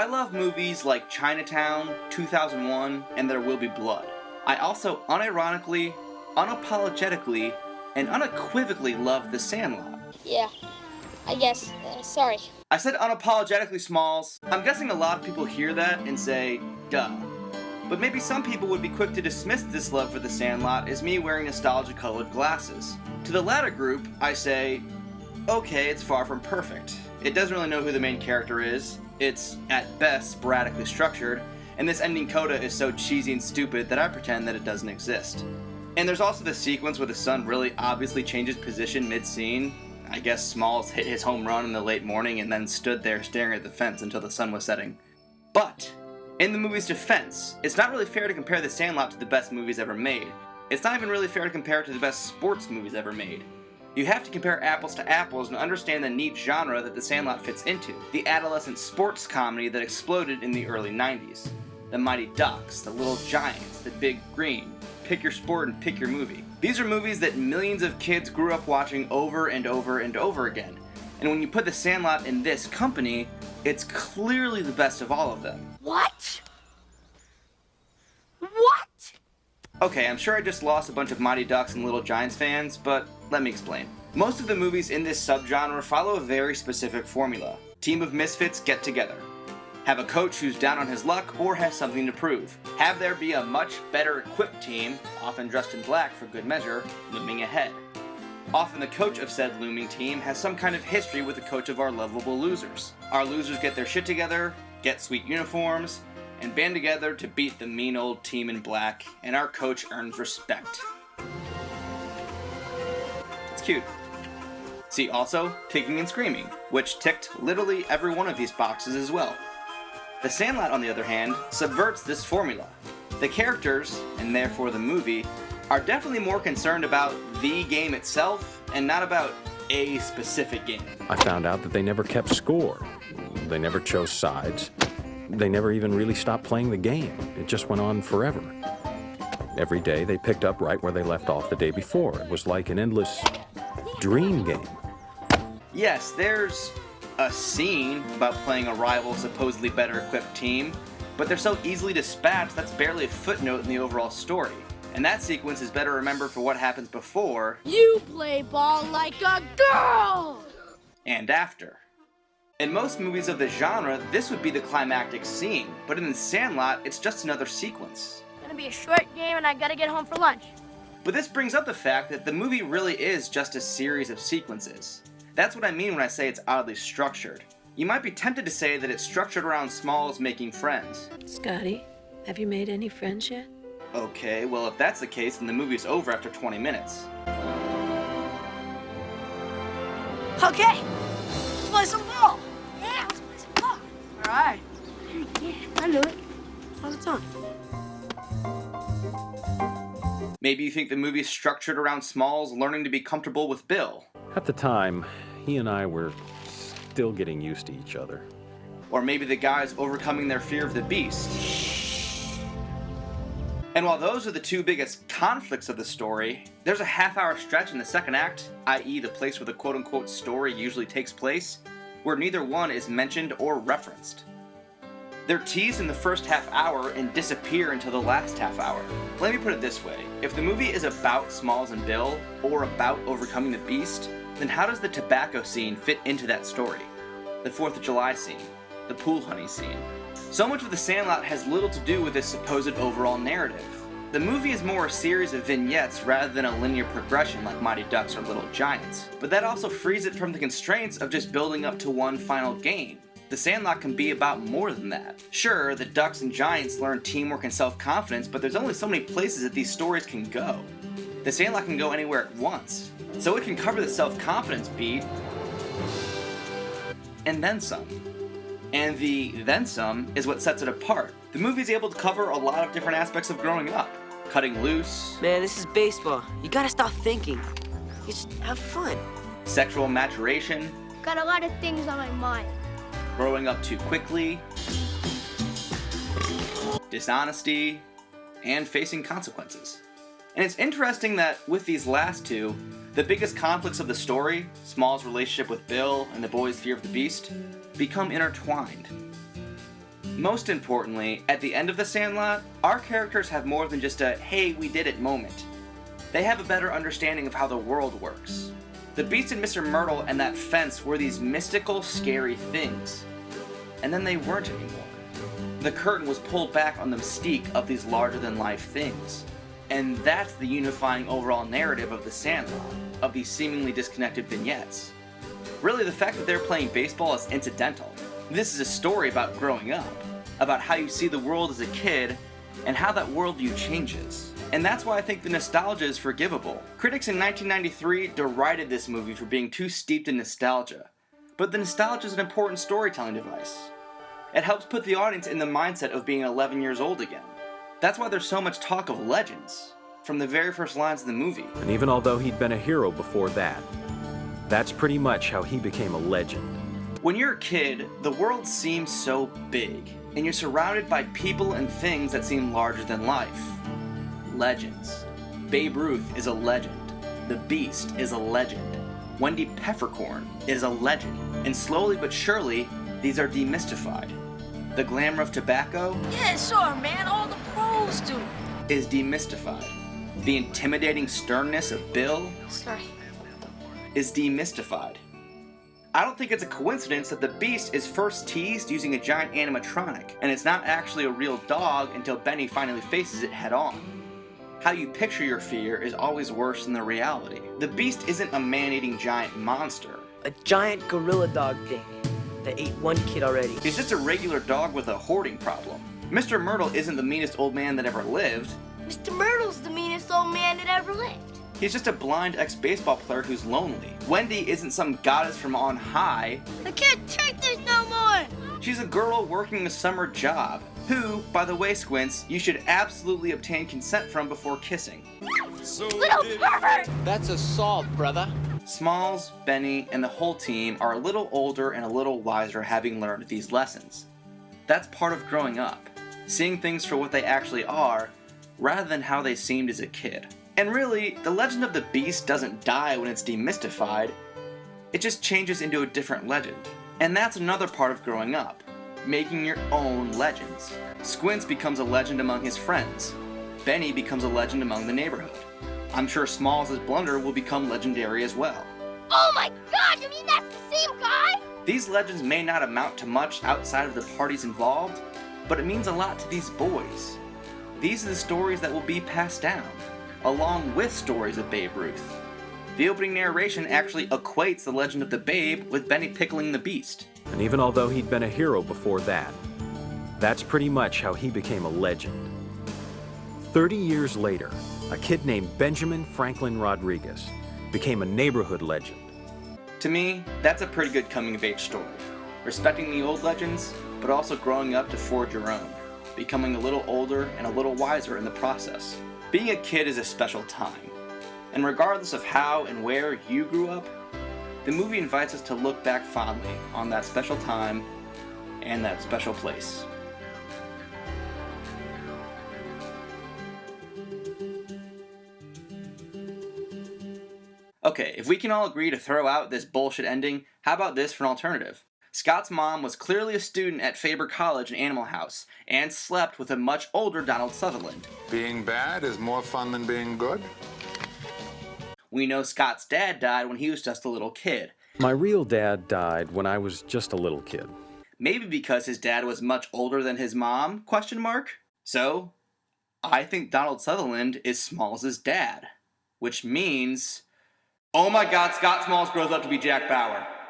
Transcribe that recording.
I love movies like Chinatown, 2001, and There Will Be Blood. I also unironically, unapologetically, and unequivocally love The Sandlot. Yeah, I guess. Sorry. I said unapologetically, Smalls. I'm guessing a lot of people hear that and say, duh. But maybe some people would be quick to dismiss this love for The Sandlot as me wearing nostalgia-colored glasses. To the latter group, I say, okay, it's far from perfect. It doesn't really know who the main character is. It's, at best, sporadically structured, and this ending coda is so cheesy and stupid that I pretend that it doesn't exist. And there's also the sequence where the sun really obviously changes position mid-scene. I guess Smalls hit his home run in the late morning and then stood there staring at the fence until the sun was setting. But, in the movie's defense, it's not really fair to compare The Sandlot to the best movies ever made. It's not even really fair to compare it to the best sports movies ever made. You have to compare apples to apples and understand the neat genre that The Sandlot fits into. The adolescent sports comedy that exploded in the early 90s. The Mighty Ducks, The Little Giants, The Big Green. Pick your sport and pick your movie. These are movies that millions of kids grew up watching over and over and over again. And when you put The Sandlot in this company, it's clearly the best of all of them. What? What? Okay, I'm sure I just lost a bunch of Mighty Ducks and Little Giants fans, but let me explain. Most of the movies in this subgenre follow a very specific formula. Team of misfits get together. Have a coach who's down on his luck or has something to prove. Have there be a much better equipped team, often dressed in black for good measure, looming ahead. Often the coach of said looming team has some kind of history with the coach of our lovable losers. Our losers get their shit together, get sweet uniforms, and band together to beat the mean old team in black, and our coach earns respect. It's cute. See also, Kicking and Screaming, which ticked literally every one of these boxes as well. The Sandlot, on the other hand, subverts this formula. The characters, and therefore the movie, are definitely more concerned about the game itself, and not about a specific game. I found out that they never kept score. They never chose sides. They never even really stopped playing the game. It just went on forever. Every day they picked up right where they left off the day before. It was like an endless dream game. Yes, there's a scene about playing a rival, supposedly better equipped team, but they're so easily dispatched that's barely a footnote in the overall story. And that sequence is better remembered for what happens before You play ball like a girl! and after. In most movies of the genre, this would be the climactic scene, but in The Sandlot, it's just another sequence. It's gonna be a short game and I gotta get home for lunch. But this brings up the fact that the movie really is just a series of sequences. That's what I mean when I say it's oddly structured. You might be tempted to say that it's structured around Smalls making friends. Scotty, have you made any friends yet? Okay, well if that's the case, then the movie's over after 20 minutes. Okay, let's play some ball. Yeah, let's play some ball. All right. Yeah, I knew it. How's the time? Maybe you think the movie's structured around Smalls learning to be comfortable with Bill. At the time, he and I were still getting used to each other. Or maybe the guys overcoming their fear of the beast. And while those are the two biggest conflicts of the story, there's a half-hour stretch in the second act, i.e. the place where the quote-unquote story usually takes place, where neither one is mentioned or referenced. They're teased in the first half hour and disappear until the last half hour. Let me put it this way, if the movie is about Smalls and Bill, or about overcoming the beast, then how does the tobacco scene fit into that story? The 4th of July scene? The pool honey scene? So much of The Sandlot has little to do with this supposed overall narrative. The movie is more a series of vignettes rather than a linear progression like Mighty Ducks or Little Giants. But that also frees it from the constraints of just building up to one final game. The Sandlot can be about more than that. Sure, the Ducks and Giants learn teamwork and self-confidence, but there's only so many places that these stories can go. The Sandlot can go anywhere at once. So it can cover the self-confidence beat, and then some. And the then some is what sets it apart. The movie's able to cover a lot of different aspects of growing up. Cutting loose. Man, this is baseball. You gotta stop thinking. You just have fun. Sexual maturation. Got a lot of things on my mind. Growing up too quickly. Dishonesty. And facing consequences. And it's interesting that with these last two, the biggest conflicts of the story, Smalls' relationship with Bill and the boys' fear of the beast, become intertwined. Most importantly, at the end of The Sandlot, our characters have more than just a hey, we did it moment. They have a better understanding of how the world works. The Beast and Mr. Myrtle and that fence were these mystical, scary things. And then they weren't anymore. The curtain was pulled back on the mystique of these larger-than-life things. And that's the unifying overall narrative of The Sandlot, of these seemingly disconnected vignettes. Really, the fact that they're playing baseball is incidental. This is a story about growing up, about how you see the world as a kid, and how that worldview changes. And that's why I think the nostalgia is forgivable. Critics in 1993 derided this movie for being too steeped in nostalgia. But the nostalgia is an important storytelling device. It helps put the audience in the mindset of being 11 years old again. That's why there's so much talk of legends, from the very first lines of the movie. And even although he'd been a hero before that, that's pretty much how he became a legend. When you're a kid, the world seems so big, and you're surrounded by people and things that seem larger than life. Legends. Babe Ruth is a legend. The Beast is a legend. Wendy Peppercorn is a legend. And slowly but surely, these are demystified. The glamour of tobacco Yeah, sure, man. All the pros do. is demystified. The intimidating sternness of Bill Sorry. is demystified. I don't think it's a coincidence that the Beast is first teased using a giant animatronic, and it's not actually a real dog until Benny finally faces it head on. How you picture your fear is always worse than the reality. The Beast isn't a man-eating giant monster. A giant gorilla dog thing that ate one kid already. He's just a regular dog with a hoarding problem. Mr. Myrtle isn't the meanest old man that ever lived. Mr. Myrtle's the meanest old man that ever lived. He's just a blind ex-baseball player who's lonely. Wendy isn't some goddess from on high. I can't take this no more. She's a girl working a summer job, who, by the way, Squints, you should absolutely obtain consent from before kissing. Little pervert! That's assault, brother. Smalls, Benny, and the whole team are a little older and a little wiser having learned these lessons. That's part of growing up, seeing things for what they actually are, rather than how they seemed as a kid. And really, the legend of the Beast doesn't die when it's demystified, it just changes into a different legend. And that's another part of growing up, making your own legends. Squints becomes a legend among his friends. Benny becomes a legend among the neighborhood. I'm sure Smalls' blunder will become legendary as well. Oh my god, you mean that's the same guy? These legends may not amount to much outside of the parties involved, but it means a lot to these boys. These are the stories that will be passed down, along with stories of Babe Ruth. The opening narration actually equates the legend of the Babe with Benny pickling the Beast. And even although he'd been a hero before that, that's pretty much how he became a legend. 30 years later, a kid named Benjamin Franklin Rodriguez became a neighborhood legend. To me, that's a pretty good coming-of-age story. Respecting the old legends, but also growing up to forge your own, becoming a little older and a little wiser in the process. Being a kid is a special time, and regardless of how and where you grew up, the movie invites us to look back fondly on that special time and that special place. Okay, if we can all agree to throw out this bullshit ending, how about this for an alternative? Scott's mom was clearly a student at Faber College and Animal House, and slept with a much older Donald Sutherland. Being bad is more fun than being good. We know Scott's dad died when he was just a little kid. My real dad died when I was just a little kid. Maybe because his dad was much older than his mom, ? So, I think Donald Sutherland is Smalls' dad. Which means, oh my god, Scott Smalls grows up to be Jack Bauer.